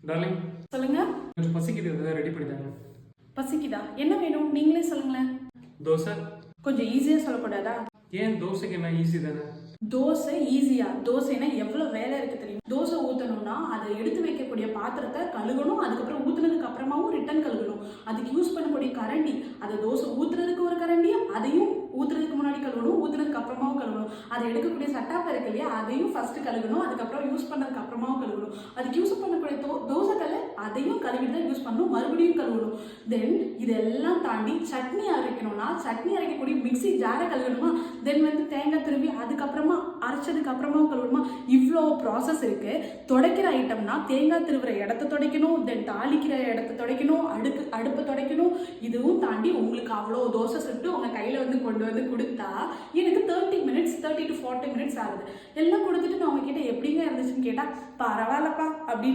Darling, சொல்லுங்க. கொஞ்சம் பசிக்குது, எதாவது ரெடி பண்ணி தாங்க. பசிக்குதா? என்ன வேணும் நீங்களே சொல்லுங்களேன். தோசை. கொஞ்சம் ஈஸியா சொல்லக்கூடாதா? ஏன் தோசைக்கு என்ன ஈஸி தானே? தோசை ஈஸியா? தோசைனா எவ்வளவு வேலை இருக்கு தெரியும்? தோசை ஊத்தணும்னா அதை எடுத்து வைக்கக்கூடிய பாத்திரத்தை கழுகணும், அதுக்கப்புறம் ஊத்துனதுக்கு அப்புறமாவும் ரிட்டன் கழுகணும். அதுக்கு யூஸ் பண்ணக்கூடிய கரண்டி, அதை தோசை ஊத்துறதுக்கு ஒரு கரண்டி, அதையும் ஊத்துறதுக்கு முன்னாடி கழுவணும், ஊத்துனதுக்கு அப்புறமாவும் கழுவணும். அதை எடுக்கக்கூடிய சட்டாப்பை இருக்கு இல்லையா, அதையும் ஃபர்ஸ்ட் கழுகணும், அதுக்கப்புறம் யூஸ் பண்ணதுக்கு அப்புறமாவும் கழுவணும். அதுக்கு யூஸ் பண்ணக்கூடிய தோசைக்கல்லை அதையும் கழுவிட்டு தான் யூஸ் பண்ணணும், மறுபடியும் கழுவணும். தென் இதெல்லாம் தாண்டி சட்னி அரைக்கணும்னா சட்னி அரைக்கக்கூடிய மிக்ஸி ஜாரை கழுவணுமா, தென் தேங்காய் திரும்பி அதுக்கப்புறமா அரைச்சதுக்கு அப்புறமாவும் கழுவணுமா. இவ்வளோ ப்ராசஸ் இருக்கு. துடைக்கிற ஐட்டம்னா தேங்காய் திருவுற இடத்த துடைக்கணும், தென் தாளிக்கிற இடத்த துடைக்கணும், அடுப்பை துடைக்கணும். இதுவும் தாண்டி உங்களுக்கு அவ்வளோ தோசை சுட்டு உங்க கையில கொண்டு வந்து கொடுத்தா எனக்கு 30 to 40 மினிட்ஸ் ஆகுது. எல்லாம் கொடுத்துட்டு நான் உங்ககிட்ட எப்படிங்க இருந்துச்சுன்னு கேட்டா பரவாயில்லப்பா அப்படின்னு